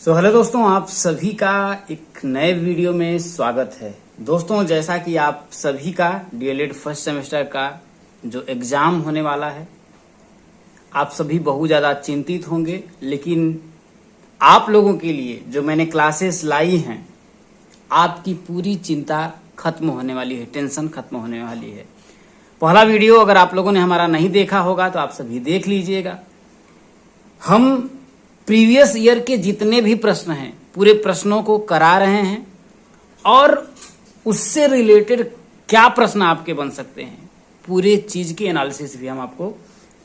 Hello दोस्तों, आप सभी का एक नए वीडियो में स्वागत है। दोस्तों, जैसा कि आप सभी का डीएलएड फर्स्ट सेमेस्टर का जो एग्ज़ाम होने वाला है, आप सभी बहुत ज़्यादा चिंतित होंगे, लेकिन आप लोगों के लिए जो मैंने क्लासेस लाई हैं, आपकी पूरी चिंता खत्म होने वाली है, टेंशन खत्म होने वाली है। पहला वीडियो अगर आप लोगों ने हमारा नहीं देखा होगा तो आप सभी देख लीजिएगा। हम प्रीवियस ईयर के जितने भी प्रश्न हैं, पूरे प्रश्नों को करा रहे हैं और उससे रिलेटेड क्या प्रश्न आपके बन सकते हैं, पूरे चीज की एनालिसिस भी हम आपको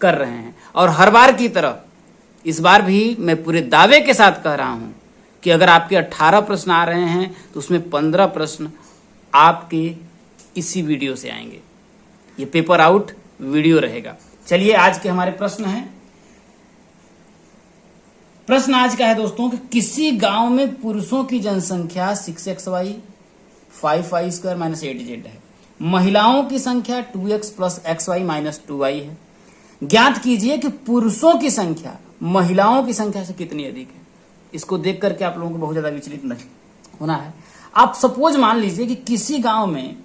कर रहे हैं। और हर बार की तरह इस बार भी मैं पूरे दावे के साथ कह रहा हूं कि अगर आपके 18 प्रश्न आ रहे हैं तो उसमें 15 प्रश्न आपके इसी वीडियो से आएंगे। ये पेपर आउट वीडियो रहेगा। चलिए, आज के हमारे प्रश्न हैं। प्रश्न आज का है दोस्तों कि किसी गांव में पुरुषों की जनसंख्या 6xy 5y² - 8z है। महिलाओं की संख्या 2x + xy - 2y है। ज्ञात कीजिए कि पुरुषों की संख्या महिलाओं की संख्या से कितनी अधिक है। इसको देख करके आप लोगों को बहुत ज्यादा विचलित नहीं होना है। आप सपोज मान लीजिए कि किसी गांव में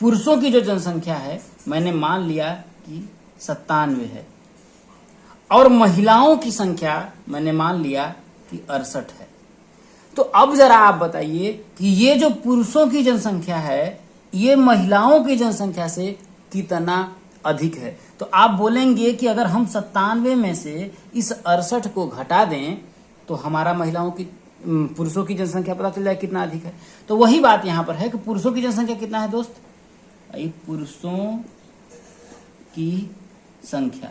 पुरुषों की जो जनसंख्या है, मैंने मान लिया कि 97 है, और महिलाओं की संख्या मैंने मान लिया कि 68 है। तो अब जरा आप बताइए कि ये जो पुरुषों की जनसंख्या है, ये महिलाओं की जनसंख्या से कितना अधिक है। तो आप बोलेंगे कि अगर हम 97 में से इस 68 को घटा दें तो हमारा पुरुषों की जनसंख्या पता चल जाए कितना अधिक है। तो वही बात यहां पर है कि पुरुषों की जनसंख्या कितना है दोस्त। पुरुषों की संख्या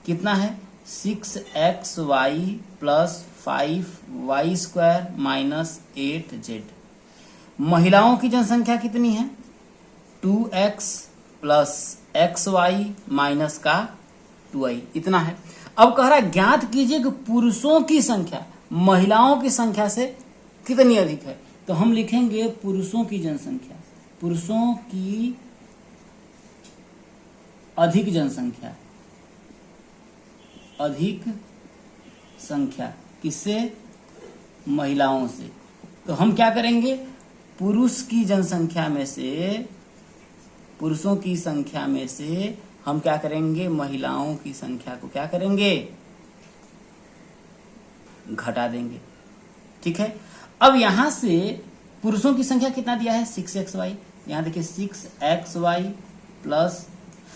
कितना है, 6xy + 5y² - 8z। महिलाओं की जनसंख्या कितनी है, 2x + xy - 2y, इतना है। अब कह रहा है ज्ञात कीजिए कि पुरुषों की संख्या महिलाओं की संख्या से कितनी अधिक है। तो हम लिखेंगे पुरुषों की जनसंख्या, पुरुषों की अधिक जनसंख्या, अधिक संख्या किससे, महिलाओं से। तो हम क्या करेंगे, पुरुष की जनसंख्या में से, पुरुषों की संख्या में से हम क्या करेंगे, महिलाओं की संख्या को क्या करेंगे, घटा देंगे। ठीक है। अब यहां से पुरुषों की संख्या कितना दिया है, 6xy। यहां देखिए 6xy +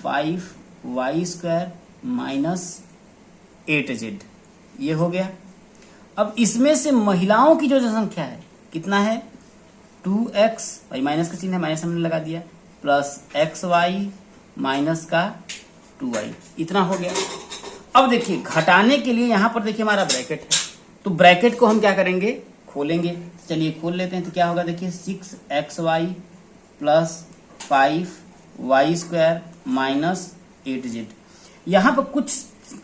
5y² - 8z, ये हो गया। अब इसमें से महिलाओं की जो जनसंख्या है कितना है, 2x, भाई माइनस का चिन्ह है, माइनस हमने लगा दिया, + xy - 2y, इतना हो गया। अब देखिए घटाने के लिए यहां पर देखिए हमारा ब्रैकेट है, तो ब्रैकेट को हम क्या करेंगे, खोलेंगे। चलिए खोल लेते हैं। तो क्या होगा, देखिए 6xy + 5y² - 8z। यहां पर कुछ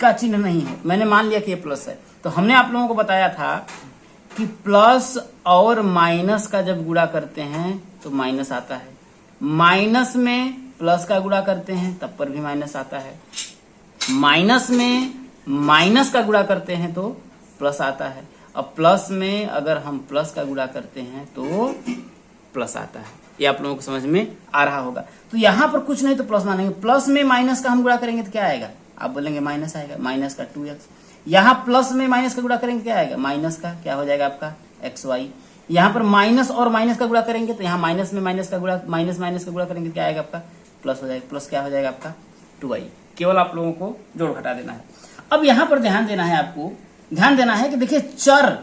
का चिन्ह नहीं है, मैंने मान लिया कि ये प्लस है। तो हमने आप लोगों को बताया था कि प्लस और माइनस का जब गुणा करते हैं तो माइनस आता है, माइनस में प्लस का गुणा करते हैं तब पर भी माइनस आता है, माइनस में माइनस का गुणा करते हैं तो प्लस आता है, अब प्लस में अगर हम प्लस का गुणा करते हैं तो प्लस आता है। ये आप लोगों को समझ में आ रहा होगा। तो यहां पर कुछ नहीं तो प्लस मानेंगे, प्लस में माइनस का हम गुणा करेंगे तो क्या आएगा, आप बोलेंगे माइनस आएगा, माइनस का 2x। यहां प्लस में माइनस का गुणा करेंगे क्या आएगा, माइनस का क्या हो जाएगा आपका xy। यहां पर माइनस और माइनस का गुणा करेंगे तो यहां माइनस में माइनस का गुणा, माइनस का गुणा करेंगे क्या आएगा आपका, प्लस हो जाएगा, प्लस क्या हो जाएगा आपका 2y। केवल आप लोगों को जोड़ घटा देना है। अब यहां पर ध्यान देना है, आपको ध्यान देना है कि देखिए चर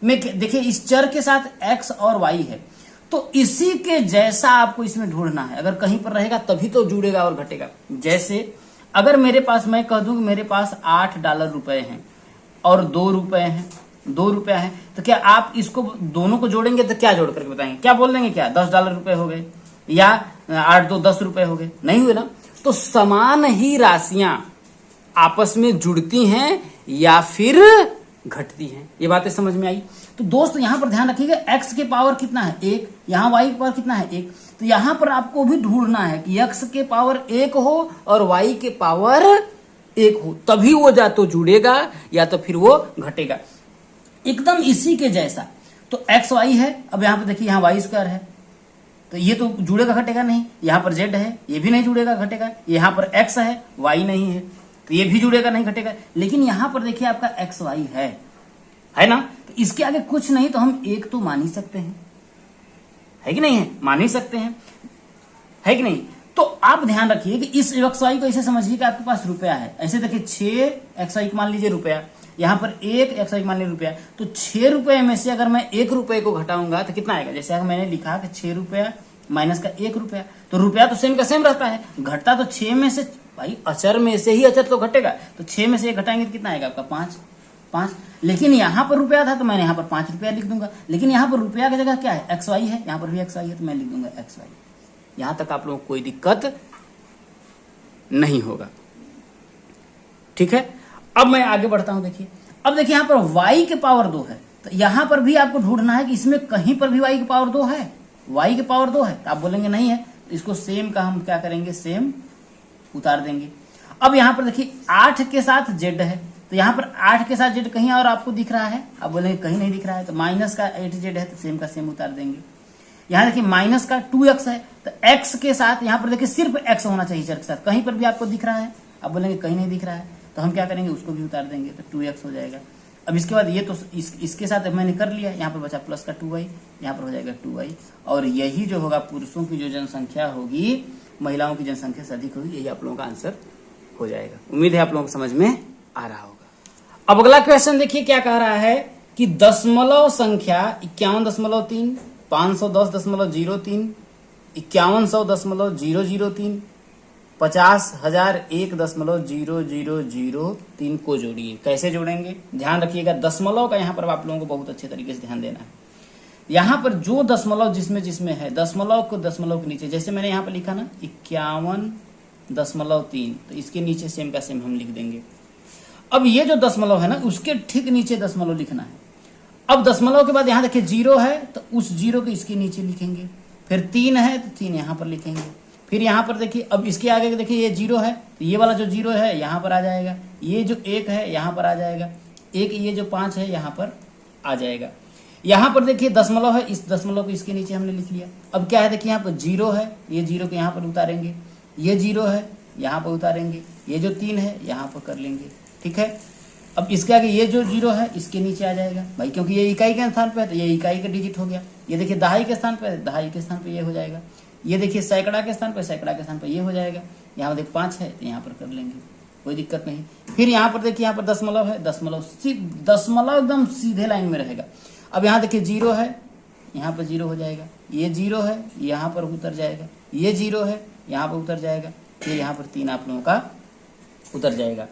में, देखिए इस चर के साथ x और y है, तो इसी के जैसा आपको इसमें ढूंढना है। अगर कहीं पर रहेगा तभी तो जुड़ेगा और घटेगा। जैसे अगर मेरे पास, मैं कह दूं कि मेरे पास $8 रुपए हैं और 2 रुपए हैं, 2 रुपया है, तो क्या आप इसको दोनों को जोड़ेंगे तो क्या जोड़ करके बताएंगे, क्या बोल देंगे, क्या $10 रुपए हो गए या 8 2 10 रुपए हो गए, नहीं हुए ना। तो समान ही राशियां आपस में जुड़ती हैं या फिर घटती हैं। ये बातें समझ में आई। तो दोस्त यहां पर ध्यान रखिएगा, x के पावर कितना है 1, यहां y के पावर कितना है 1। तो यहां पर आपको भी ढूंढना है कि x के पावर 1 हो और y के पावर 1 हो, तभी वो या तो जुड़ेगा या तो फिर वो घटेगा। एकदम इसी के जैसा। तो एक्स वाई है, अब यहाँ पे देखिए यहाँ वाई स्क्वायर है, तो ये तो जुड़ेगा घटेगा नहीं। यहाँ पर जेड है, ये भी नहीं जुड़ेगा घटेगा। यहाँ पर एक्स है, वाई नहीं है, तो ये भी जुड़ेगा नहीं घटेगा। लेकिन यहाँ पर देखिए आपका एक्स वाई है ना, तो इसके आगे कुछ नहीं, तो हम एक तो मान ही सकते हैं, है कि नहीं है, मान ही सकते हैं, है कि नहीं। तो आप ध्यान रखिए कि इस एक्स वाई को ऐसे समझिए कि आपके पास रुपया है। ऐसे देखिए 6 एक्स वाई मान लीजिए रुपया, यहाँ पर 1 एक्स वाई मान लीजिए रुपया, तो 6 रुपए में से अगर मैं 1 रुपए को घटाऊंगा तो कितना आएगा। जैसे अगर मैंने लिखा कि 6 रुपया माइनस का 1 रुपया, तो रुपया तो सेम का सेम रहता है, घटता तो 6 में से, भाई अचर में से ही अचर तो घटेगा, तो 6 में से 1 घटाएंगे तो कितना आएगा आपका 5। लेकिन यहाँ पर रुपया था तो मैंने यहाँ पर 5 रुपया लिख दूंगा। लेकिन यहाँ पर रुपया की जगह क्या है, एक्स वाई है, यहाँ पर भी एक्स वाई है, तो मैं लिख दूंगा एक्स वाई। यहां तक आप लोगों को कोई दिक्कत नहीं होगा, ठीक है। अब मैं आगे बढ़ता हूं, देखिए अब देखिए यहाँ पर y के पावर 2 है, तो यहां पर भी आपको ढूंढना है कि इसमें कहीं पर भी y की पावर 2 है, y की पावर 2 है, तो आप बोलेंगे नहीं है, तो इसको सेम का हम क्या करेंगे, सेम उतार देंगे। अब यहाँ पर देखिए 8 के साथ z है, तो यहाँ पर 8 के साथ z कहीं और आपको दिख रहा है, आप बोलेंगे कहीं नहीं दिख रहा है, तो माइनस का 8z है, तो सेम का सेम उतार देंगे। यहाँ देखिए माइनस का 2x है, तो x के साथ यहाँ पर देखिए सिर्फ x होना चाहिए चर के साथ, कहीं पर भी आपको दिख रहा है, आप बोलेंगे कहीं नहीं दिख रहा है, तो हम क्या करेंगे, उसको भी उतार देंगे, तो 2x हो जाएगा। अब इसके बाद ये तो इसके साथ मैंने कर लिया, यहाँ पर बचा प्लस का 2y, यहाँ पर हो जाएगा 2y, और यही जो होगा पुरुषों की जो जनसंख्या होगी महिलाओं की जनसंख्या से अधिक होगी, यही आप लोगों का आंसर हो जाएगा। उम्मीद है आप लोगों को समझ में आ रहा होगा। अब अगला क्वेश्चन देखिए क्या कह रहा है कि दशमलव संख्या 51.3, 510.03, 5100.003, 50,001.0003 को जोड़िए। कैसे जोड़ेंगे, ध्यान रखिएगा, दशमलव का यहाँ पर आप लोगों को बहुत अच्छे तरीके से ध्यान देना है। यहाँ पर जो दशमलव जिसमें है, दशमलव को दशमलव के नीचे, जैसे मैंने यहाँ पर लिखा ना 51.3, तो इसके नीचे सेम का सेम हम लिख देंगे। अब ये जो दशमलव है ना, उसके ठीक नीचे दशमलव लिखना है। अब दशमलव के बाद यहाँ देखिए 0 है, तो उस 0 के इसके नीचे लिखेंगे, फिर 3 है तो 3 यहाँ पर लिखेंगे, फिर यहाँ पर देखिए अब इसके आगे देखिए ये 0 है, तो ये वाला जो 0 है यहाँ पर आ जाएगा, ये जो 1 है यहाँ पर आ जाएगा, ये जो 5 है यहाँ पर आ जाएगा। यहाँ पर देखिए दशमलव है, इस दशमलव को इसके नीचे हमने लिख लिया। अब क्या है देखिए यहाँ पर 0 है, ये 0 को यहाँ पर उतारेंगे, ये 0 है यहाँ पर उतारेंगे, ये जो 3 है यहाँ पर कर लेंगे, ठीक है। अब इसके आगे ये जो 0 है इसके नीचे आ जाएगा भाई, क्योंकि ये इकाई के स्थान पे है तो ये इकाई का डिजिट हो गया। ये देखिए दहाई के स्थान पे, दहाई के स्थान पे ये हो जाएगा। ये देखिए सैकड़ा के स्थान पे, सैकड़ा के स्थान पे ये हो जाएगा। यहाँ देखिए 5 है तो यहाँ पर कर लेंगे, कोई दिक्कत नहीं। फिर यहाँ पर देखिए यहाँ पर दशमलव है, दशमलव एकदम सीधे लाइन में रहेगा। अब यहाँ देखिए 0 है, यहाँ पर 0 हो जाएगा, ये 0 है यहाँ पर उतर जाएगा, ये 0 है यहाँ पर उतर जाएगा, फिर यहाँ पर 3 आप लोगों का उतर जाएगा।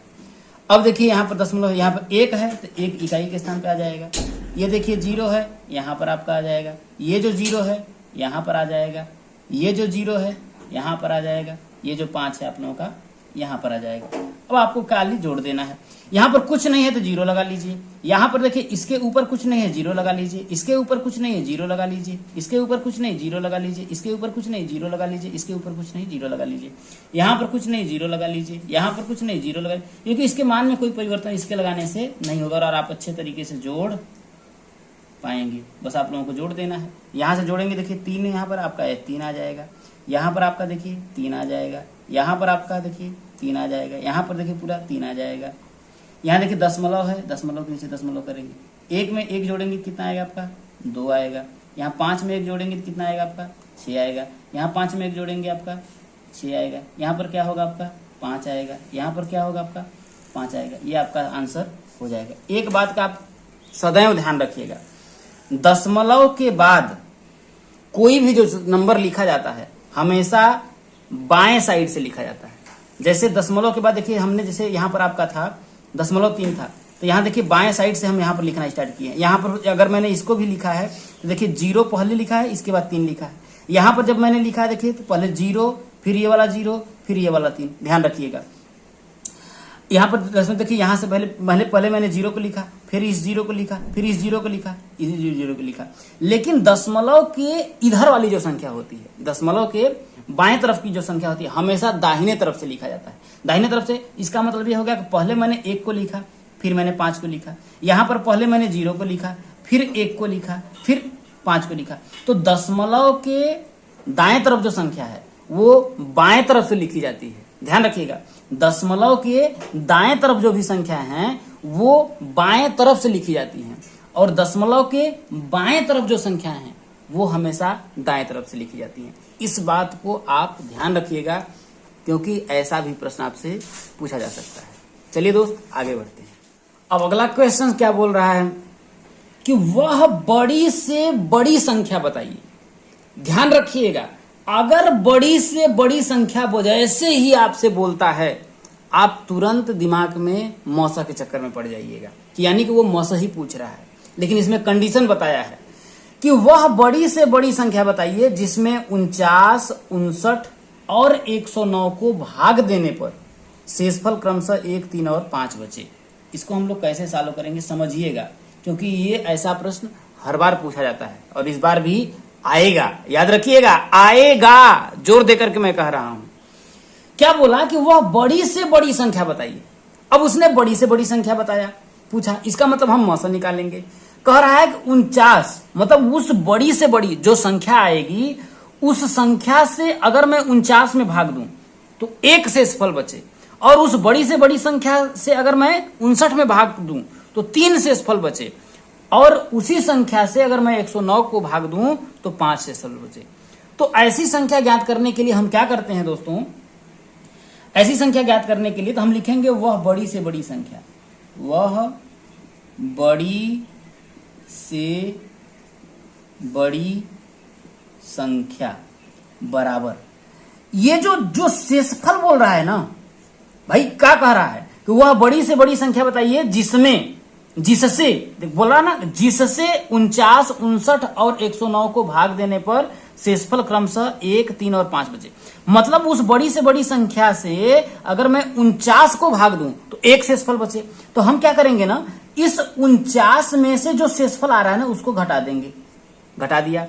अब देखिए यहाँ पर दशमलव, यहाँ पर 1 है तो 1 इकाई के स्थान पे आ जाएगा। ये देखिए 0 है यहाँ पर आपका आ जाएगा, ये जो 0 है यहाँ पर आ जाएगा, ये जो 0 है यहाँ पर आ जाएगा, ये जो 5 है आप लोगों का यहाँ पर आ जाएगा। अब आपको खाली जोड़ देना है। यहाँ पर कुछ नहीं है तो 0 लगा लीजिए। यहाँ पर देखिए इसके ऊपर कुछ नहीं है, 0 लगा लीजिए। इसके ऊपर कुछ नहीं है, 0 लगा लीजिए। इसके ऊपर कुछ नहीं, 0 लगा लीजिए। इसके ऊपर कुछ नहीं, 0 लगा लीजिए। इसके ऊपर कुछ नहीं, 0 लगा लीजिए। यहाँ पर कुछ नहीं, 0 लगा लीजिए। यहाँ पर कुछ नहीं, 0 लगा लीजिए, क्योंकि इसके मान में कोई परिवर्तन इसके लगाने से नहीं होगा और आप अच्छे तरीके से जोड़ पाएंगे। बस आप लोगों को जोड़ देना है। यहाँ से जोड़ेंगे, देखिए 3 यहाँ पर आपका 3 आ जाएगा, यहाँ पर आपका देखिए 3 आ जाएगा, यहाँ पर आपका देखिए 3 आ जाएगा, यहाँ पर देखिए पूरा 3 आ जाएगा। यहाँ देखिए दशमलव है, दशमलव के नीचे दशमलव करेंगे। 1 में 1 जोड़ेंगे कितना आएगा आपका 2 आएगा। यहाँ 5 में 1 जोड़ेंगे तो कितना आएगा आपका 6 आएगा। यहाँ 5 में 1 जोड़ेंगे आपका 6 आएगा। यहाँ पर क्या होगा आपका 5 आएगा। यहाँ पर क्या होगा आपका 5 आएगा। ये आपका आंसर हो जाएगा। एक बात का आप सदैव ध्यान रखिएगा, दशमलव के बाद कोई भी जो नंबर लिखा जाता है हमेशा बाएं साइड से लिखा जाता है। जैसे दशमलव के बाद देखिए हमने, जैसे यहाँ पर आपका था 0.3 था, तो यहाँ देखिए बाएं साइड से हम यहाँ पर लिखना स्टार्ट किए। यहाँ पर अगर मैंने इसको भी लिखा है तो देखिए 0 पहले लिखा है, इसके बाद 3 लिखा है। यहाँ पर जब मैंने लिखा है देखिए तो पहले 0, फिर ये वाला 0, फिर ये वाला 3। ध्यान रखिएगा। यहाँ पर देखिए यहाँ से पहले मैंने 0 को लिखा, फिर इस 0 को लिखा, फिर इस 0 को लिखा, इस 0 को लिखा। लेकिन दशमलव के इधर वाली जो संख्या होती है, दशमलव के बाएं तरफ की जो संख्या होती है, हमेशा दाहिने तरफ से लिखा जाता है। दाहिने तरफ से इसका मतलब ये हो गया कि पहले मैंने 1 को लिखा, फिर मैंने 5 को लिखा। यहाँ पर पहले मैंने 0 को लिखा, फिर 1 को लिखा, फिर 5 को लिखा। तो दशमलव के दाएं तरफ जो संख्या है वो बाएं तरफ से लिखी जाती है। ध्यान रखिएगा, दशमलव के दाएं तरफ जो भी संख्या है वो बाएं तरफ से लिखी जाती है, और दशमलव के बाएं तरफ जो संख्या है वो हमेशा दाएं तरफ से लिखी जाती है। इस बात को आप ध्यान रखिएगा, क्योंकि ऐसा भी प्रश्न आपसे पूछा जा सकता है। चलिए दोस्त, आगे बढ़ते हैं। अब अगला क्वेश्चन क्या बोल रहा है कि वह बड़ी से बड़ी संख्या बताइए। ध्यान रखिएगा, अगर बड़ी से बड़ी संख्या जैसे ही आपसे बोलता है, आप तुरंत दिमाग में मौसा के चक्कर में पड़ जाइएगा कि यानी कि वो मौसा ही पूछ रहा है। लेकिन इसमें कंडीशन बताया है कि वह बड़ी से बड़ी संख्या बताइए जिसमें 49, 59 और 109 को भाग देने पर शेषफल क्रमशः 1, 3 और 5 बचे। इसको हम लोग कैसे सॉल्व करेंगे समझिएगा, क्योंकि ये ऐसा प्रश्न हर बार पूछा जाता है और इस बार भी आएगा। याद रखिएगा, आएगा, जोर देकर के मैं कह रहा हूं। क्या बोला कि वह बड़ी से बड़ी संख्या बताइए। अब उसने बड़ी से बड़ी संख्या बताया, पूछा, इसका मतलब हम मौसा निकालेंगे। कह रहा है कि 49, मतलब उस बड़ी से बड़ी जो संख्या आएगी उस संख्या से अगर मैं 49 में भाग दूं तो 1 शेषफल बचे, और उस बड़ी से बड़ी संख्या से अगर मैं 59 में भाग दूं तो 3 शेषफल बचे, और उसी संख्या से अगर मैं 109 को भाग दूं तो 5 शेषफल बचे। तो ऐसी संख्या ज्ञात करने के लिए हम क्या करते हैं दोस्तों, ऐसी संख्या ज्ञात करने के लिए तो हम लिखेंगे वह बड़ी से बड़ी संख्या, वह बड़ी से बड़ी संख्या बराबर ये जो शेषफल बोल रहा है ना भाई, क्या कह रहा है कि वह बड़ी से बड़ी संख्या बताइए जिससे बोल रहा ना, जिससे 49, 59 और 109 को भाग देने पर शेषफल क्रमशः 1, 3 और 5 बचे। मतलब उस बड़ी से बड़ी संख्या से अगर मैं 49 को भाग दूं तो 1 शेषफल बचे। तो हम क्या करेंगे ना, इस 49 में से जो शेषफल आ रहा है ना उसको घटा देंगे, घटा दिया।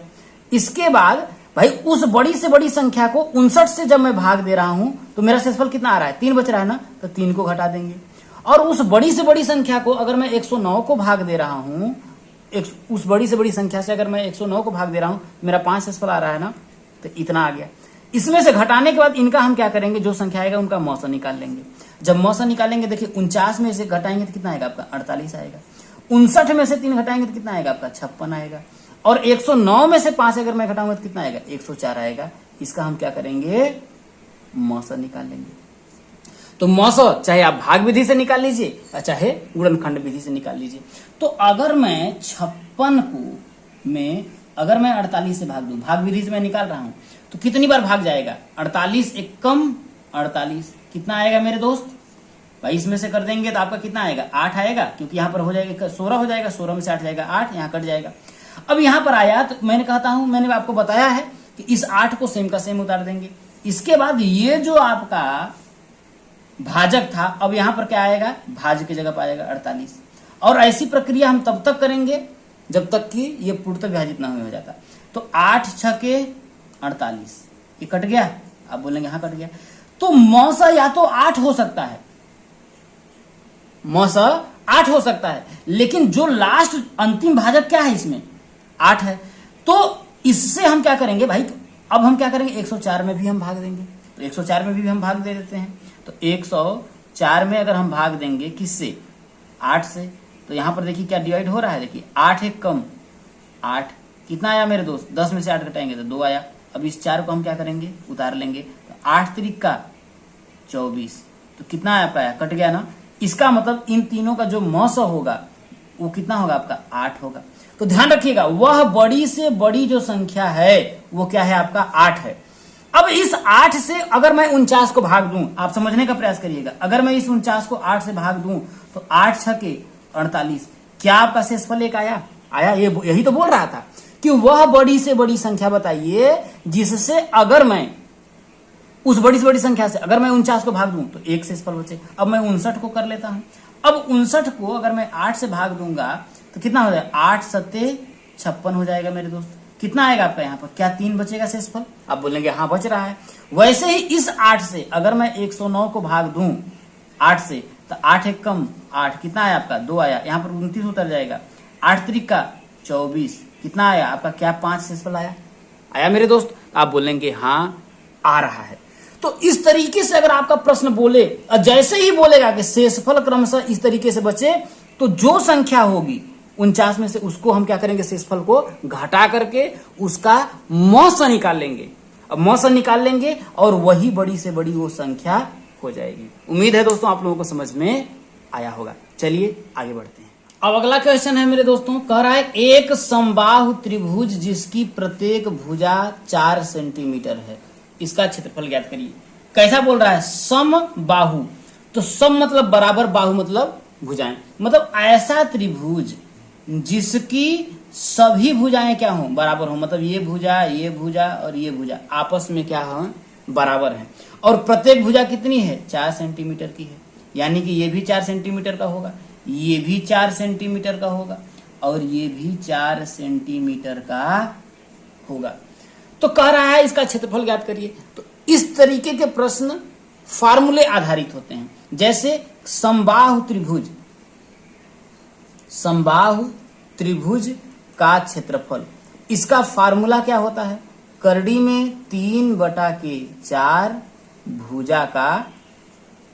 इसके बाद भाई उस बड़ी से बड़ी संख्या को 59 से जब मैं भाग दे रहा हूं तो मेरा शेषफल कितना आ रहा है, 3 बच रहा है ना, तो 3 को घटा देंगे। और उस बड़ी से बड़ी संख्या को अगर मैं 109 को भाग दे रहा हूं, उस बड़ी से बड़ी संख्या से अगर मैं 109 को भाग दे रहा हूं, मेरा 5 शेषफल आ रहा है ना, तो इतना आ गया। इसमें से घटाने के बाद इनका हम क्या करेंगे, जो संख्या आएगा उनका मौसा निकाल लेंगे। जब मौसा निकालेंगे, देखिए 49 में से घटाएंगे तो कितना आएगा आपका, 48 आएगा। 59 में से 3 घटाएंगे तो कितना आएगा आपका, 56 आएगा। और 109 में से 5 अगर मैं घटाऊंगा तो कितना आएगा, 104 आएगा। इसका हम क्या करेंगे, मौसा निकाल लेंगे। तो मौसा चाहे आप भाग विधि से निकाल लीजिए या चाहे गुणनखंड विधि से निकाल लीजिए। तो अगर मैं 56 को में अगर मैं 48 से भाग दूं, भाग विधि से मैं निकाल रहा हूं, तो कितनी बार भाग जाएगा, 48 एक कम 48, कितना आएगा मेरे दोस्त भाई, इसमें से कर देंगे तो आपका कितना आएगा, 8 आएगा, क्योंकि यहां पर हो जाएगा 16 हो जाएगा, 16 में से 8 जाएगा 8, यहां कट जाएगा। अब यहां पर आया तो मैंने कहता हूं, मैंने आपको बताया है कि इस 8 को सेम का सेम उतार देंगे। इसके बाद ये जो आपका भाजक था, अब यहां पर क्या आएगा, भाज्य की जगह पर आएगा 48। और ऐसी प्रक्रिया हम तब तक करेंगे जब तक कि ये पूर्णतः विभाजित ना हो जाता। तो 8 छके 48, ये कट गया, आप बोलेंगे हाँ कट गया। तो मौसा या तो 8 हो सकता है, मौसा 8 हो सकता है, लेकिन जो लास्ट अंतिम भाजक क्या है इसमें 8 है। तो इससे हम क्या करेंगे भाई, अब हम क्या करेंगे, 104 में भी हम भाग देंगे। तो 104 में भी हम भाग दे देते हैं। तो 104 में अगर हम भाग देंगे किससे, 8 से, तो यहां पर देखिए क्या डिवाइड हो रहा है, देखिए 8 एक कम 8, कितना आया मेरे दोस्त, 10 में से 8 घटाएंगे तो 2 आया। अब इस 4 को हम क्या करेंगे, उतार लेंगे। तो 8 त्रिक का 24, तो कितना आया पाया, कट गया ना। इसका मतलब इन तीनों का जो मौसा होगा वो कितना होगा आपका, 8 होगा। तो ध्यान रखिएगा, वह बड़ी से बड़ी जो संख्या है वो क्या है आपका, 8 है। अब इस 8 से अगर मैं 49 को भाग दूं, आप समझने का प्रयास करिएगा, अगर मैं इस 49 को 8 से भाग दूं तो 8 छके 48, क्या आपका शेषफल एक आया, यही तो बोल रहा था कि वह बड़ी से बड़ी संख्या बताइए जिससे अगर मैं उस बड़ी से बड़ी संख्या से अगर मैं 49 को भाग दूं तो 1 शेषफल बचे। अब मैं 59 को कर लेता हूं। अब 59 को अगर मैं 8 से भाग दूंगा तो कितना हो जाएगा, 8 सत्ते 56 हो जाएगा मेरे दोस्त। कितना आएगा आपका यहाँ पर, क्या 3 बचेगा शेषफल, आप बोलेंगे हाँ बच रहा है। वैसे ही इस 8 से अगर मैं 109 को भाग दूं 8 से, तो 8 एक कम 8, कितना आया आपका 2 आया, यहाँ पर 29 उतर जाएगा, 8 त्रिक का 24, कितना आया आपका क्या 5 शेषफल आया मेरे दोस्त। आप बोलेंगे हाँ आ रहा है। तो इस तरीके से अगर आपका प्रश्न बोले और जैसे ही बोलेगा कि शेषफल क्रमशः इस तरीके से बचे, तो जो संख्या होगी 49 में से उसको हम क्या करेंगे, शेषफल को घटा करके उसका मौसा निकाल लेंगे। अब मौसा निकाल लेंगे और वही बड़ी से बड़ी वो संख्या हो जाएगी। उम्मीद है दोस्तों आप लोगों को समझ में आया होगा। चलिए आगे बढ़ते हैं। अब अगला क्वेश्चन है मेरे दोस्तों, कह रहा है एक समबाहु त्रिभुज जिसकी प्रत्येक भुजा 4 सेंटीमीटर है, इसका क्षेत्रफल ज्ञात करिए। कैसा बोल रहा है, समबाहु, तो सम मतलब बराबर, बाहु मतलब भुजाएं, मतलब ऐसा त्रिभुज जिसकी सभी भुजाएं क्या हो, बराबर हो, मतलब ये भुजा और ये भुजा आपस में क्या हो, बराबर है, और प्रत्येक भुजा कितनी है 4 सेंटीमीटर की है, यानी कि ये भी 4 सेंटीमीटर का होगा, ये भी 4 सेंटीमीटर का होगा और ये भी 4 सेंटीमीटर का होगा। तो कह रहा है इसका क्षेत्रफल ज्ञात करिए। तो इस तरीके के प्रश्न फार्मूले आधारित होते हैं। जैसे समबाहु त्रिभुज का क्षेत्रफल, इसका फार्मूला क्या होता है, करड़ी में 3/4 भुजा का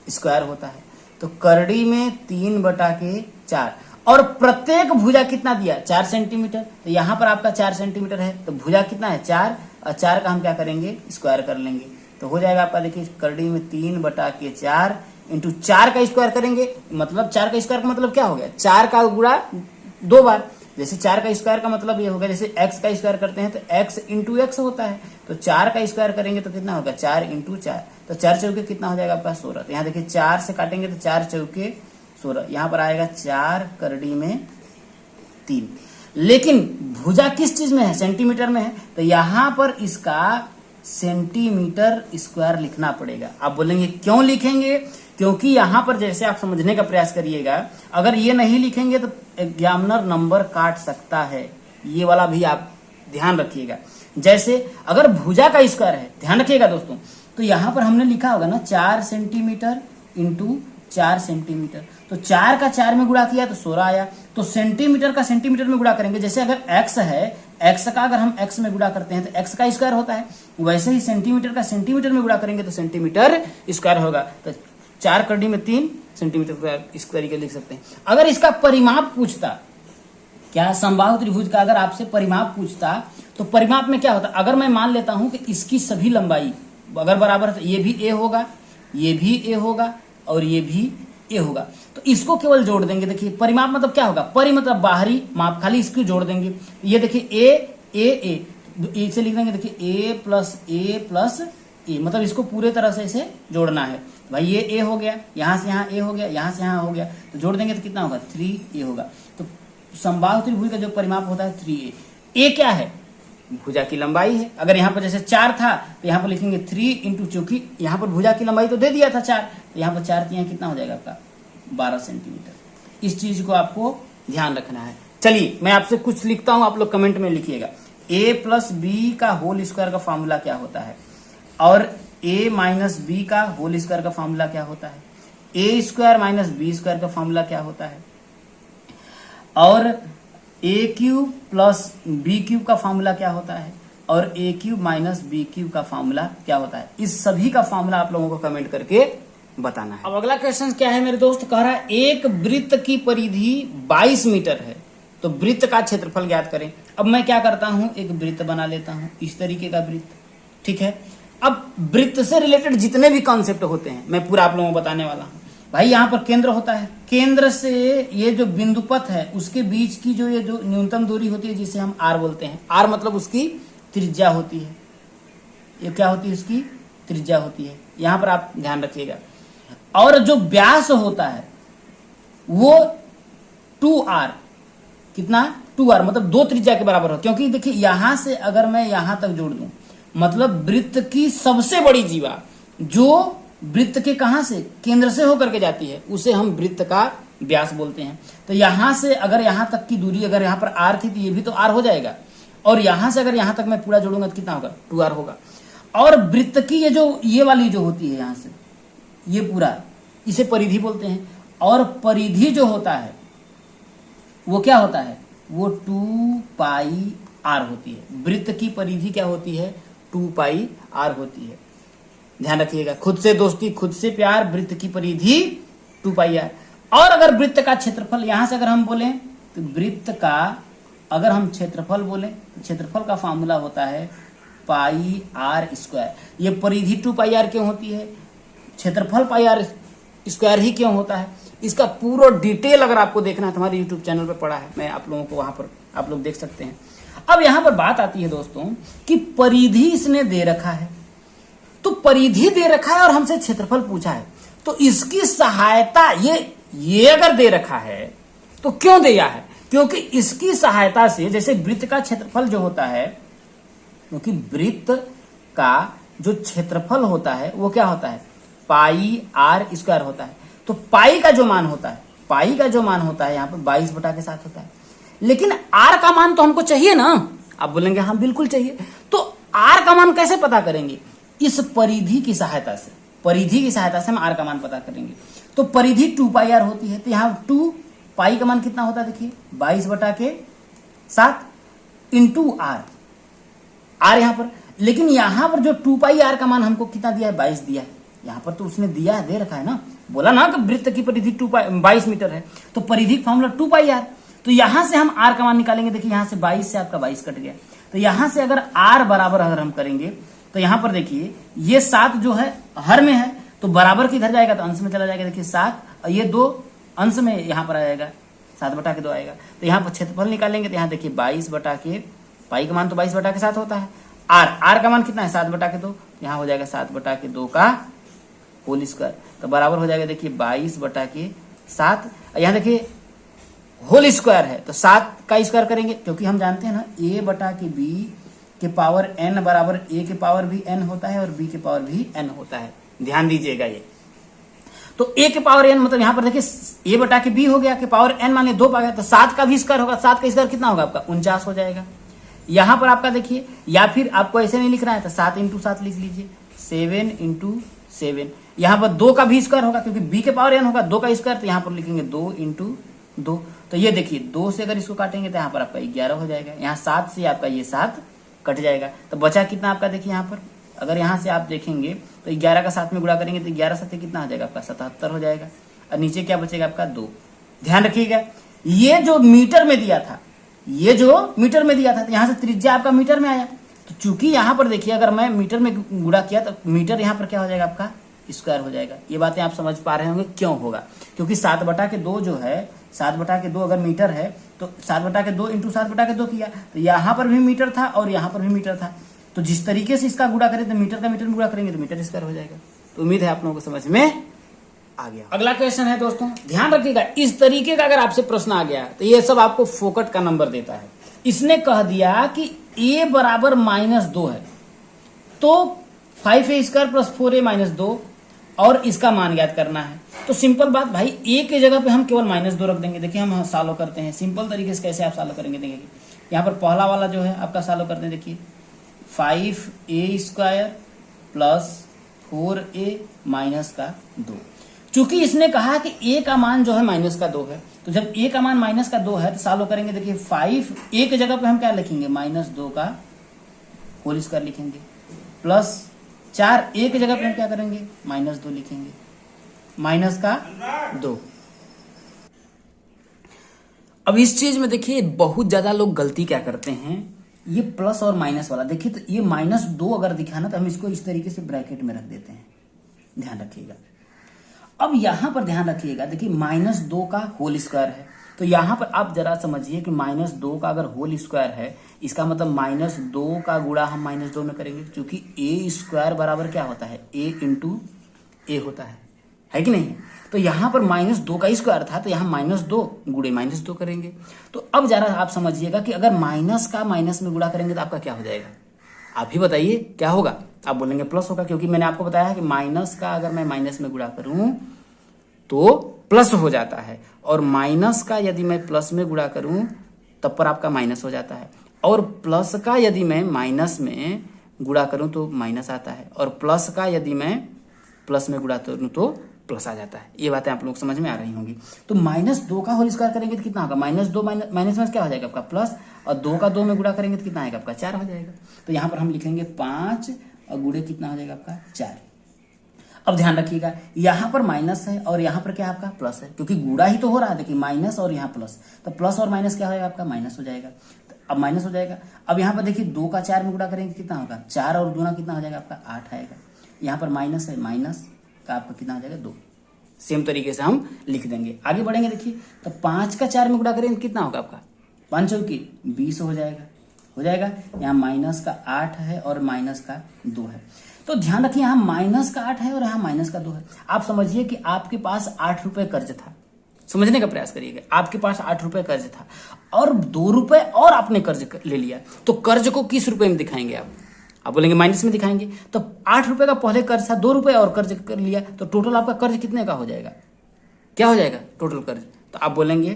स्क्वायर होता है। तो करड़ी में 3/4 और प्रत्येक भुजा कितना दिया 4 सेंटीमीटर, तो यहां पर आपका 4 सेंटीमीटर है, तो भुजा कितना है 4, और 4 का हम क्या करेंगे स्क्वायर कर लेंगे, तो हो जाएगा आपका, देखिए करड़ी में 3/4 इंटू 4 का स्क्वायर करेंगे, मतलब 4 का स्क्वायर का मतलब क्या हो गया, 4 का गुणा 2 बार। जैसे 4 का स्क्वायर का मतलब ये होगा, जैसे x का स्क्वायर करते हैं तो x इंटू एक्स होता है, तो 4 का स्क्वायर करेंगे तो कितना होगा 4 इंटू 4, तो 4 चौके कितना हो जाएगा आपका 16। तो यहाँ देखिए 4 से काटेंगे तो 4 चौके 16, यहाँ पर आएगा 4 करड़ी में 3। लेकिन भुजा किस चीज में है, सेंटीमीटर में है, तो यहाँ पर इसका सेंटीमीटर स्क्वायर लिखना पड़ेगा। आप बोलेंगे क्यों लिखेंगे, क्योंकि यहां पर जैसे आप समझने का प्रयास करिएगा, अगर ये नहीं लिखेंगे तो एग्जामिनर नंबर काट सकता है, ये वाला भी आप ध्यान रखिएगा। जैसे अगर भुजा का स्क्वायर है, ध्यान रखिएगा दोस्तों, तो यहां पर हमने लिखा होगा ना 4 सेंटीमीटर इंटू 4 सेंटीमीटर, तो 4 का 4 में गुणा किया तो 16 आया। तो सेंटीमीटर का सेंटीमीटर में गुणा करेंगे, जैसे अगर x है, x का अगर हम x में गुणा करते हैं तो x का स्क्वायर होता है, वैसे ही सेंटीमीटर का सेंटीमीटर में गुणा करेंगे तो सेंटीमीटर स्क्वायर होगा। तो 4 करड़ी में 3 सेंटीमीटर इस तरीके लिख सकते हैं। अगर इसका परिमाप पूछता, क्या समबाहु त्रिभुज का अगर आपसे परिमाप पूछता, तो परिमाप में क्या होता, अगर मैं मान लेता हूं कि इसकी सभी लंबाई अगर बराबर है तो ये भी a होगा, ये भी a होगा और ये भी a होगा, तो इसको केवल जोड़ देंगे। देखिए परिमाप मतलब क्या होगा, परि मतलब बाहरी माप, खाली इसको जोड़ देंगे। ये देखिए a इसे लिख देंगे, देखिए a प्लस a मतलब इसको पूरे तरह से इसे जोड़ना है। भाई ये a हो गया, यहां से यहां a हो गया, यहां से यहां हो गया, तो जोड़ देंगे तो कितना होगा 3a होगा। तो समबाहु त्रिभुज का जो परिमाप होता है 3a। a क्या है, भुजा की लंबाई है। अगर यहाँ पर जैसे 4 था तो यहाँ पर लिखेंगे 3 इंटू, चूंकि यहाँ पर भुजा की लंबाई तो दे दिया था 4, तो यहाँ पर 4 यहाँ कितना हो जाएगा आपका 12 सेंटीमीटर। इस चीज को आपको ध्यान रखना है। चलिए मैं आपसे कुछ लिखता हूं, आप लोग कमेंट में लिखिएगा। a प्लस बी का होल स्क्वायर का फॉर्मूला क्या होता है, और a माइनस बी का होल स्क्वायर का फॉर्मूला क्या होता है, a square minus B square का फॉर्मूला क्या होता है, और a cube plus B cube का फॉर्मूला क्या होता है, और a cube minus B cube का फॉर्मूला क्या होता है। इस सभी का फॉर्मूला आप लोगों को कमेंट करके बताना है। अब अगला क्वेश्चन क्या है मेरे दोस्त, कह रहा है एक वृत्त की परिधि 22 मीटर है, तो वृत्त का क्षेत्रफल ज्ञात करें। अब मैं क्या करता हूं, एक वृत्त बना लेता हूं, इस तरीके का वृत्त, ठीक है। अब वृत्त से रिलेटेड जितने भी कॉन्सेप्ट होते हैं मैं पूरा आप लोगों को बताने वाला हूं। भाई यहाँ पर केंद्र होता है, केंद्र से ये जो बिंदुपथ है उसके बीच की जो ये जो न्यूनतम दूरी होती है जिसे हम r बोलते हैं, r मतलब उसकी त्रिज्या होती है, ये क्या होती है उसकी त्रिज्या होती है, यहां पर आप ध्यान रखिएगा। और जो व्यास होता है वो 2r, कितना 2r मतलब 2 त्रिज्या के बराबर हो, क्योंकि देखिए यहां से अगर मैं यहां तक जोड़ दूं, मतलब वृत्त की सबसे बड़ी जीवा जो वृत्त के कहां से, केंद्र से होकर के जाती है, उसे हम वृत्त का व्यास बोलते हैं। तो यहां से अगर यहां तक की दूरी, अगर यहां पर r थी तो ये भी तो r हो जाएगा, और यहां से अगर यहां तक मैं पूरा जोड़ूंगा तो कितना होगा 2r होगा। और वृत्त की ये वाली जो होती है यहां से ये पूरा, इसे परिधि बोलते हैं। और परिधि जो होता है वो क्या होता है, वो 2 पाई आर होती है। वृत्त की परिधि क्या होती है, 2 पाई आर होती है। ध्यान रखिएगा, खुद से दोस्ती खुद से प्यार, वृत्त की परिधि 2 पाई आर। और अगर वृत्त का क्षेत्रफल, यहां से अगर हम बोले तो वृत्त का अगर हम क्षेत्रफल बोले तो क्षेत्रफल का फॉर्मूला होता है पाई आर स्क्वायर। ये परिधि 2 पाई आर क्यों होती है, क्षेत्रफल पाई आर स्क्वायर ही क्यों होता है, इसका पूरा डिटेल अगर आपको देखना है तो हमारे यूट्यूब चैनल पर पड़ा है, मैं आप लोगों को वहां पर आप लोग देख सकते हैं। अब यहां पर बात आती है दोस्तों कि परिधि इसने दे रखा है, तो परिधि दे रखा है और हमसे क्षेत्रफल पूछा है, तो इसकी सहायता ये अगर दे रखा है तो क्यों दिया है, क्योंकि इसकी सहायता से, जैसे वृत्त का क्षेत्रफल जो होता है, क्योंकि वृत्त का जो क्षेत्रफल होता है वो क्या होता है, पाई आर स्क्वायर होता है। तो पाई का जो मान होता है, पाई का जो मान होता है यहाँ पर 22/7 होता है। लेकिन आर का मान तो हमको चाहिए ना, आप बोलेंगे हाँ बिल्कुल चाहिए। तो आर का मान कैसे पता करेंगे, इस परिधि की सहायता से, परिधि की सहायता से हम आर का मान पता करेंगे। तो परिधि 2 पाई आर होती है, तो यहाँ 2 पाई का मान कितना होता है, देखिए 22/7 इंटू आर, आर यहाँ पर। लेकिन यहाँ पर जो 2 पाई आर का मान हमको कितना दिया है, 22 दिया है। यहाँ पर तो उसने दिया है, दे रखा है ना, बोला ना कि वृत्त की परिधि 22 मीटर है, तो परिधि फॉर्मूला 2 पाई आर। तो यहां से हम आर का मान निकालेंगे, देखिए यहां से 22 से आपका 22 कट गया, तो यहां से अगर आर बराबर अगर हम करेंगे तो यहां पर देखिए ये 7 जो है हर में है, तो बराबर की इधर जाएगा तो अंश में चला जाएगा, देखिए 7, और ये 2 अंश में यहाँ पर आ जाएगा, 7/2 आएगा। तो यहाँ पर क्षेत्रफल निकालेंगे तो यहाँ देखिए 22/, पाई का मान तो 22/7 होता है, आर का मान कितना है 7/2, यहाँ हो जाएगा 7/2 का होल स्क्वायर, तो बराबर हो जाएगा देखिए 22/7। यहाँ देखिए होल स्क्वायर है तो 7 का स्क्वायर करेंगे, क्योंकि हम जानते हैं ना a/b के पावर n बराबर a के पावर भी n होता है और b के पावर भी n होता है। ध्यान दीजिएगा ये, तो a के पावर n मतलब यहाँ पर देखिए a/b हो गया, के पावर n माने 2 आ गया, तो 7 का भी स्क्वायर होगा, 7 का स्क्वायर कितना होगा आपका 49 हो जाएगा। यहाँ पर आपका देखिए, या फिर आपको ऐसे नहीं लिखना है तो 7 × 7 लिख लीजिए, 7 × 7। यहाँ पर 2 का भी स्क्वायर होगा, क्योंकि b के पावर n होगा, 2 का स्क्वायर, तो यहाँ पर लिखेंगे 2 × 2। तो ये देखिए 2 से अगर इसको काटेंगे तो यहाँ पर आपका 11 हो जाएगा, यहाँ 7 से आपका ये 7 कट जाएगा, तो बचा कितना आपका, देखिए यहाँ पर अगर यहाँ से आप देखेंगे तो 11 का 7 में गुणा करेंगे तो 11 7 कितना आ जाएगा आपका 77 हो जाएगा, और नीचे क्या बचेगा आपका 2। ध्यान रखिएगा, ये जो मीटर में दिया था, ये जो मीटर में दिया था, तो यहाँ से त्रिज्या आपका मीटर में आया, तो चूंकि यहाँ पर देखिए अगर मैं मीटर में गुणा किया तो मीटर यहाँ पर क्या हो जाएगा आपका स्क्वायर हो जाएगा। ये बातें आप समझ पा रहे होंगे क्यों होगा, क्योंकि 7/2 जो है, 7/2 अगर मीटर है तो 7/2 × 7/2 किया, तो यहाँ पर भी मीटर था और यहाँ पर भी मीटर था, तो जिस तरीके से इसका गुणा करें तो मीटर का मीटर में गुणा करेंगे तो मीटर स्क्वायर हो जाएगा। तो उम्मीद है आप लोगों को समझ में आ गया। अगला क्वेश्चन है दोस्तों, ध्यान रखिएगा, इस तरीके का अगर आपसे प्रश्न आ गया तो ये सब आपको फोकट का नंबर देता है। इसने कह दिया कि a बराबर -2 है, तो 5a² + 4a - 2 और इसका मान ज्ञात करना है। तो सिंपल बात भाई, a के जगह पे हम केवल -2 रख देंगे। देखिए हम सॉल्व करते हैं सिंपल तरीके से, कैसे आप सॉल्व करेंगे देखिए, यहाँ पर पहला वाला जो है आपका सॉल्व करते हैं, देखिए 5a² + 4a - 2। चूंकि इसने कहा कि a का मान जो है -2 है, तो जब a का मान -2 है तो सॉल्व करेंगे, देखिए 5 a के जगह पे हम क्या लिखेंगे -2 का होल स्क्वायर लिखेंगे, प्लस 4 a के जगह पे हम क्या करेंगे -2 लिखेंगे, -2। अब इस चीज में देखिए बहुत ज्यादा लोग गलती क्या करते हैं, ये प्लस और माइनस वाला, देखिए तो ये -2 अगर दिखाना तो हम इसको इस तरीके से ब्रैकेट में रख देते हैं, ध्यान रखिएगा। अब यहां पर ध्यान रखिएगा, देखिए -2 का होल स्क्वायर है, तो यहां पर आप जरा समझिए कि -2 का अगर होल स्क्वायर है, इसका मतलब -2 का गुणा हम -2 में करेंगे, क्योंकि a² बराबर क्या होता है a × a होता है कि नहीं। तो यहाँ पर -2 का स्क्वायर था, तो यहाँ -2 गुणे -2 करेंगे। तो अब जरा आप समझिएगा कि अगर माइनस का माइनस में गुणा करेंगे तो आपका क्या हो जाएगा, आप ही बताइए क्या होगा। आप बोलेंगे प्लस होगा, क्योंकि मैंने आपको बताया कि माइनस का अगर मैं माइनस में गुणा करूं तो प्लस हो जाता है, और माइनस का यदि मैं प्लस में गुणा करूं तब पर आपका माइनस हो जाता है, और प्लस का यदि मैं माइनस में गुणा करूं तो माइनस आता है, और प्लस का यदि मैं प्लस में गुणा करूं तो प्लस आ जाता है। ये बातें आप लोग समझ में आ रही होंगी। तो -2 का होल स्क्वायर करेंगे तो कितना होगा, -2 माइनस क्या हो जाएगा आपका प्लस, और 2 का 2 में गुणा करेंगे तो कितना आएगा आपका 4 हो जाएगा। तो यहाँ पर हम लिखेंगे 5 और गुणे कितना हो जाएगा आपका 4। अब ध्यान रखिएगा यहाँ पर माइनस है और यहाँ पर क्या आपका प्लस है, क्योंकि गुणा ही तो हो रहा है। देखिए माइनस और यहाँ प्लस, तो प्लस और माइनस क्या होगा आपका माइनस हो जाएगा। तो अब माइनस हो जाएगा। अब यहाँ पर देखिए 2 का 4 में गुणा करेंगे कितना होगा 4 और दूना कितना हो जाएगा आपका 8 आएगा। यहाँ पर माइनस है, माइनस का आपका कितना हो जाएगा 2। सेम तरीके से हम लिख देंगे। आगे बढ़ेंगे देखिए, तो 5 का 4 में गुणा करेंगे कितना होगा आपका 5 चौकी 20 हो जाएगा। यहाँ माइनस का 8 है और माइनस का 2 है। तो ध्यान रखिए यहाँ माइनस का 8 है और यहाँ माइनस का 2 है। आप समझिए कि आपके पास 8 रुपए कर्ज था, समझने का प्रयास करिएगा। आपके पास 8 रुपए कर्ज था और 2 रुपए और आपने कर्ज ले लिया, तो कर्ज को किस रुपए में दिखाएंगे आप बोलेंगे माइनस में दिखाएंगे। तो 8 रुपए का पहले कर्ज था, 2 रुपए और कर्ज कर लिया, तो टोटल आपका कर्ज कितने का हो जाएगा, क्या हो जाएगा टोटल कर्ज। तो आप बोलेंगे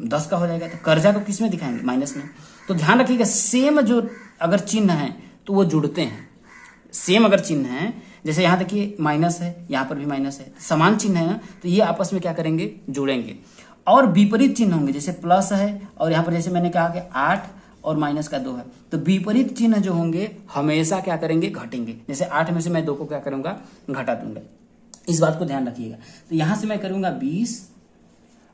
10 का हो जाएगा। तो कर्जा को किस में दिखाएंगे, माइनस में। तो ध्यान रखिएगा सेम जो अगर चिन्ह है तो वो जुड़ते हैं। सेम अगर चिन्ह है, जैसे यहाँ देखिए माइनस है, यहाँ पर भी माइनस है, समान चिन्ह है ना, तो ये आपस में क्या करेंगे जुड़ेंगे। और विपरीत चिन्ह होंगे, जैसे प्लस है और यहाँ पर जैसे मैंने कहा कि 8 और माइनस का 2 है, तो विपरीत चिन्ह जो होंगे हमेशा क्या करेंगे घटेंगे। जैसे 8 में से मैं 2 को क्या करूंगा घटा दूंगा, इस बात को ध्यान रखिएगा। तो यहां से मैं करूंगा 20,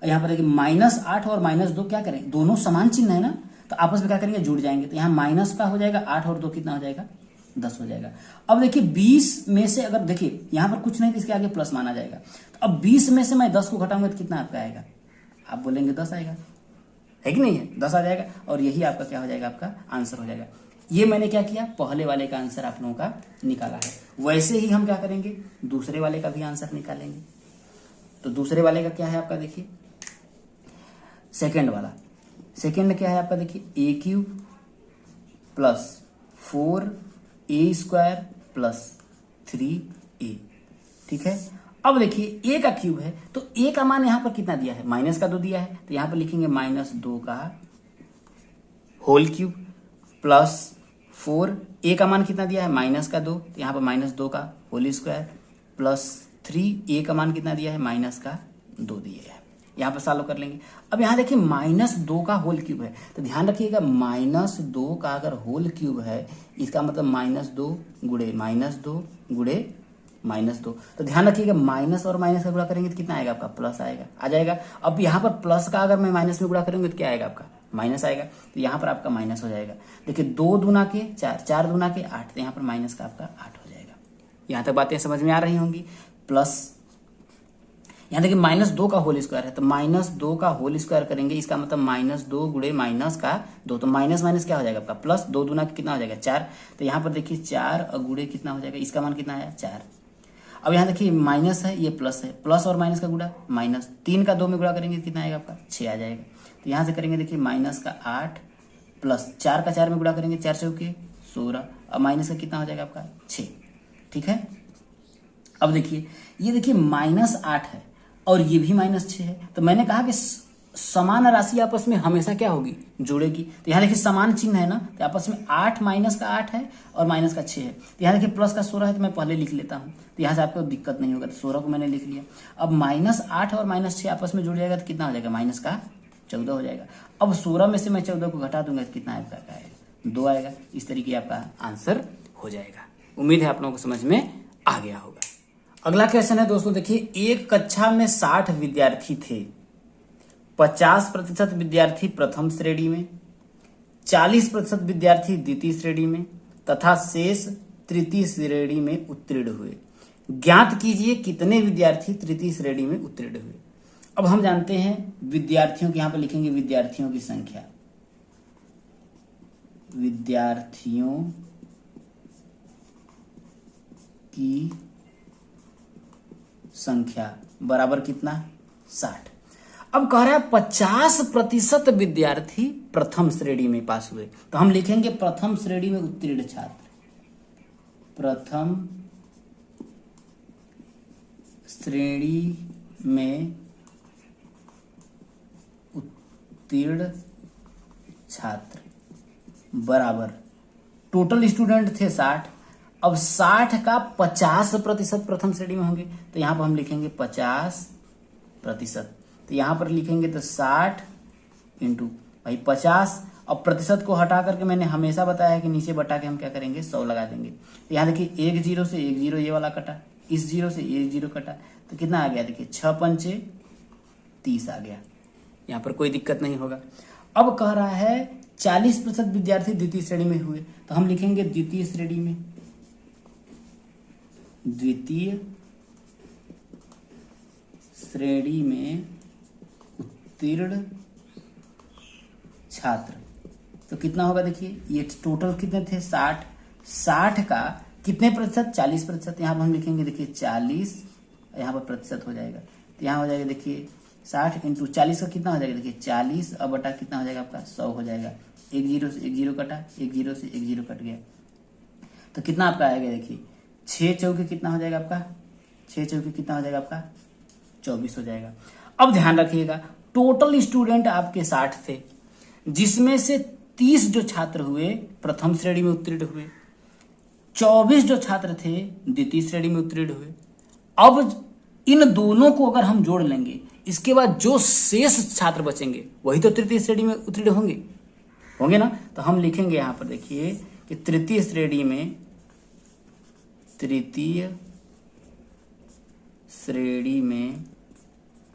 यहाँ पर देखिए -8 और -2 क्या करें, दोनों समान चिन्ह है ना, तो आपस में क्या करेंगे जुड़ जाएंगे। तो यहाँ माइनस का हो जाएगा 8 और 2 कितना हो जाएगा 10 हो जाएगा। अब देखिए 20 में से अगर देखिए यहाँ पर कुछ नहीं तो इसके आगे प्लस माना जाएगा। तो अब 20 में से मैं 10 को घटाऊंगा तो कितना आपका आएगा, आप बोलेंगे 10 आएगा, है कि नहीं है, 10 आ जाएगा। और यही आपका क्या हो जाएगा, आपका आंसर हो जाएगा। ये मैंने क्या किया, पहले वाले का आंसर आप लोगों का निकाला है। वैसे ही हम क्या करेंगे, दूसरे वाले का भी आंसर निकालेंगे। तो दूसरे वाले का क्या है आपका, देखिए सेकंड वाला, सेकंड क्या है आपका, देखिए a³ plus 4a² plus 3a। ठीक है। अब देखिए a का क्यूब है, तो a का मान यहां पर कितना दिया है, -2 दिया है, तो यहां पर लिखेंगे -2 का होल क्यूब प्लस 4, a का मान कितना दिया है -2, तो यहाँ पर -2 का होल स्क्वायर प्लस 3, a का मान कितना दिया है -2 दिया है। यहाँ पर सॉल्व कर लेंगे। अब यहाँ देखिए -2 का होल क्यूब है, तो ध्यान रखिएगा -2 का अगर होल क्यूब है इसका मतलब -2 गुणे -2 गुणे -2। तो ध्यान रखिएगा माइनस और माइनस का गुणा करेंगे तो कितना आएगा आपका प्लस आएगा, आ जाएगा। अब यहाँ पर प्लस का अगर मैं माइनस में गुणा करेंगे तो क्या आएगा आपका माइनस आएगा, तो यहाँ पर आपका माइनस हो जाएगा। देखिए 2 दूना के 4, 4 दूना के 8, तो यहाँ पर माइनस का आपका 8 हो जाएगा। यहाँ तक बातें समझ में आ रही होंगी। प्लस यहाँ देखिए -2 का होल स्क्वायर है, तो -2 का होल स्क्वायर करेंगे, इसका मतलब -2 गुणे -2, तो माइनस माइनस क्या हो जाएगा आपका प्लस, 2 दूना कितना हो जाएगा 4, तो यहाँ पर देखिए 4 और गुणे कितना हो जाएगा, इसका मान कितना आया 4। अब यहाँ देखिए माइनस है, ये प्लस है, प्लस और माइनस का गुणा माइनस, 3 का 2 में गुणा करेंगे कितना आएगा आपका 6 आ जाएगा। तो यहाँ से करेंगे देखिए माइनस का 8 प्लस 4 का 4 में गुणा करेंगे 4 चौके 16, अब माइनस का कितना हो जाएगा आपका 6। ठीक है। अब देखिए ये देखिए -8 है और ये भी -6 है, तो मैंने कहा कि समान राशि आपस में हमेशा क्या होगी जुड़ेगी। तो यहाँ देखिए समान चिन्ह है ना, तो आपस में 8 माइनस का 8 है और माइनस का 6 है। तो यहाँ देखिए प्लस का 16 है, तो मैं पहले लिख लेता हूँ, तो यहाँ से आपको दिक्कत नहीं होगा। तो 16 को मैंने लिख लिया। अब -8 और -6 आपस में जुड़ जाएगा तो कितना हो जाएगा -14 हो जाएगा। अब 16 में से मैं 14 को घटा दूंगा तो कितना आपका आएगा 2 आएगा। इस तरीके आपका आंसर हो जाएगा। उम्मीद है आप लोगों को समझ में आ गया होगा। अगला क्वेश्चन है दोस्तों, देखिए एक कक्षा में 60 विद्यार्थी थे, 50% विद्यार्थी प्रथम श्रेणी में, 40% विद्यार्थी द्वितीय श्रेणी में तथा शेष तृतीय श्रेणी में उत्तीर्ण हुए। ज्ञात कीजिए कितने विद्यार्थी तृतीय श्रेणी में उत्तीर्ण हुए। अब हम जानते हैं विद्यार्थियों की, यहां पर लिखेंगे विद्यार्थियों की संख्या, विद्यार्थियों की संख्या बराबर कितना 60। अब कह रहा है 50% विद्यार्थी प्रथम श्रेणी में पास हुए, तो हम लिखेंगे प्रथम श्रेणी में उत्तीर्ण छात्र, प्रथम श्रेणी में उत्तीर्ण छात्र बराबर टोटल स्टूडेंट थे 60 अब 60 का 50% प्रथम श्रेणी में होंगे, तो यहां पर हम लिखेंगे 50%। तो यहां पर लिखेंगे तो 60 इंटू भाई 50। अब प्रतिशत को हटा करके मैंने हमेशा बताया है कि नीचे बटा के हम क्या करेंगे 100 लगा देंगे। तो यहाँ देखिए एक जीरो से एक जीरो ये वाला कटा, इस जीरो से एक जीरो कटा, तो कितना आ गया देखिए 6 पंचे 30 आ गया। यहाँ पर कोई दिक्कत नहीं होगा। अब कह रहा है 40% विद्यार्थी द्वितीय श्रेणी में हुए, तो हम लिखेंगे द्वितीय श्रेणी में उत्तीर्ण छात्र, तो कितना होगा देखिए ये टोटल कितने थे 60 का कितने प्रतिशत 40%। यहाँ पर हम लिखेंगे देखिए 40, यहाँ पर प्रतिशत हो जाएगा, तो यहाँ हो जाएगा देखिए 60 इंटू 40 का कितना हो जाएगा देखिए 40, अब बटा कितना हो जाएगा आपका 100 हो जाएगा। एक जीरो से एक जीरो कटा, एक जीरो से एक जीरो कट गया, तो कितना आपका आएगा देखिए 6 चौके कितना हो जाएगा आपका 6 चौके कितना हो जाएगा आपका 24 हो जाएगा। अब ध्यान रखिएगा टोटल स्टूडेंट आपके 60 थे, जिसमें से 30 जो छात्र हुए प्रथम श्रेणी में उत्तीर्ण हुए, 24 जो छात्र थे द्वितीय श्रेणी में उत्तीर्ण हुए। अब इन दोनों को अगर हम जोड़ लेंगे, इसके बाद जो शेष छात्र बचेंगे वही तो तृतीय श्रेणी में उत्तीर्ण होंगे ना। तो हम लिखेंगे यहां पर देखिए कि तृतीय श्रेणी में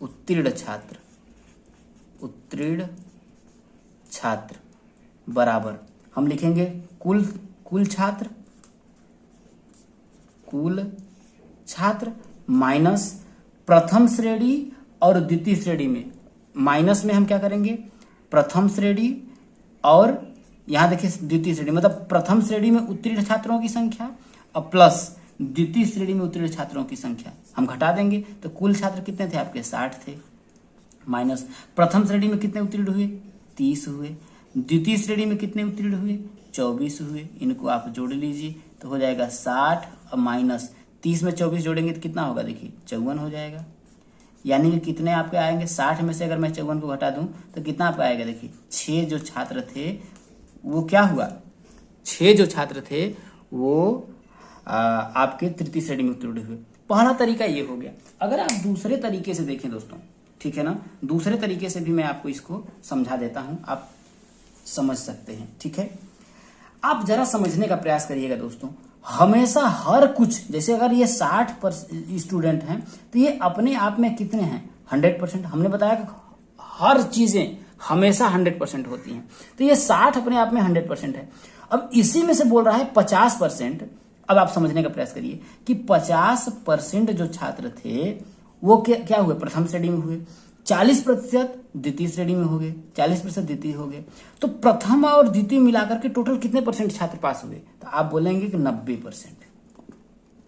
उत्तीर्ण छात्र बराबर हम लिखेंगे कुल छात्र माइनस प्रथम श्रेणी और द्वितीय श्रेणी में, माइनस में हम क्या करेंगे प्रथम श्रेणी और यहां देखिए द्वितीय श्रेणी, मतलब प्रथम श्रेणी में उत्तीर्ण छात्रों की संख्या और प्लस द्वितीय श्रेणी में उत्तीर्ण छात्रों की संख्या हम घटा देंगे। तो कुल छात्र कितने थे आपके 60 थे, माइनस प्रथम श्रेणी में कितने उत्तीर्ण हुए 30 हुए, द्वितीय श्रेणी में कितने उत्तीर्ण हुए 24 हुए। इनको आप जोड़ लीजिए तो हो जाएगा 60 और माइनस 30 में 24 जोड़ेंगे तो कितना होगा देखिए 54 हो जाएगा। यानी कि कितने आपके आएंगे 60 में से अगर मैं 54 को घटा दूं तो कितना आपका आएगा देखिए 6 जो छात्र थे वो क्या हुआ 6 जो छात्र थे वो आपके तृतीय श्रेणी में उत्तीर्ण हुए। पहला तरीका ये हो गया। अगर आप दूसरे तरीके से देखें दोस्तों, ठीक है ना, दूसरे तरीके से भी मैं आपको इसको समझा देता हूं, आप समझ सकते हैं। ठीक है, आप जरा समझने का प्रयास करिएगा दोस्तों। हमेशा हर कुछ, जैसे अगर ये 60 स्टूडेंट हैं तो ये अपने आप में कितने हैं 100%। हमने बताया कि हर चीजें हमेशा 100% होती हैं, तो ये 60 अपने आप में 100% है। अब इसी में से बोल रहा है 50%। अब आप समझने का प्रयास करिए कि 50% जो छात्र थे वो क्या हुए प्रथम श्रेणी में हुए, 40% द्वितीय श्रेणी में हो गए, 40% द्वितीय हो गए। तो प्रथम और द्वितीय मिलाकर के टोटल कितने परसेंट छात्र पास हुए, तो आप बोलेंगे कि 90%।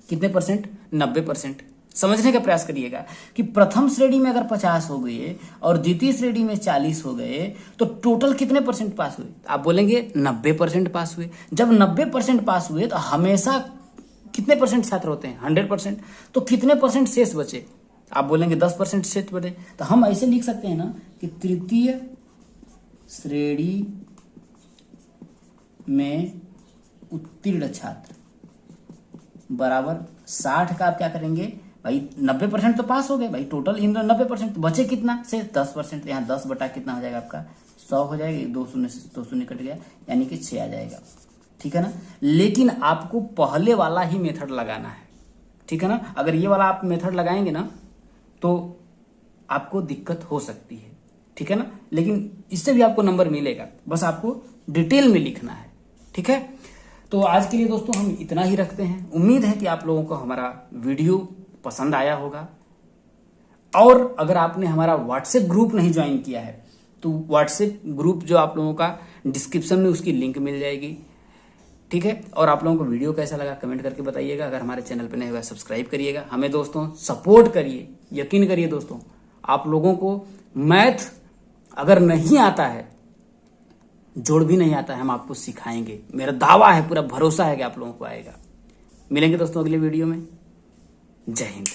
कितने परसेंट 90%। समझने का प्रयास करिएगा कि प्रथम श्रेणी में अगर 50 हो गए और द्वितीय श्रेणी में 40 हो गए तो टोटल कितने परसेंट पास हुए, आप बोलेंगे 90% पास हुए। जब 90% पास हुए तो हमेशा कितने परसेंट छात्र होते हैं 100%, तो कितने परसेंट शेष बचे, आप बोलेंगे 10% शेष बचे। तो हम ऐसे लिख सकते हैं ना कि तृतीय श्रेणी में उत्तीर्ण छात्र बराबर 60 का आप क्या करेंगे भाई 90% तो पास हो गए भाई, टोटल इन 90%, तो बचे कितना से 10%। यहाँ 10 बटा कितना हो जाएगा आपका 100 हो जाएगा, 2 शून्य से 2 शून्य कट गया यानी कि 6 आ जाएगा। ठीक है ना, लेकिन आपको पहले वाला ही मेथड लगाना है। ठीक है ना, अगर ये वाला आप मेथड लगाएंगे ना तो आपको दिक्कत हो सकती है। ठीक है ना, लेकिन इससे भी आपको नंबर मिलेगा, बस आपको डिटेल में लिखना है। ठीक है, तो आज के लिए दोस्तों हम इतना ही रखते हैं। उम्मीद है कि आप लोगों को हमारा वीडियो पसंद आया होगा। और अगर आपने हमारा व्हाट्सएप ग्रुप नहीं ज्वाइन किया है तो व्हाट्सएप ग्रुप जो आप लोगों का डिस्क्रिप्शन में उसकी लिंक मिल जाएगी। ठीक है, और आप लोगों को वीडियो कैसा लगा कमेंट करके बताइएगा। अगर हमारे चैनल पर नहीं हुआ सब्सक्राइब करिएगा, हमें दोस्तों सपोर्ट करिए। यकीन करिए दोस्तों, आप लोगों को मैथ अगर नहीं आता है, जोड़ भी नहीं आता है, हम आपको सिखाएंगे। मेरा दावा है, पूरा भरोसा है कि आप लोगों को आएगा। मिलेंगे दोस्तों अगले वीडियो में। जय हिंद।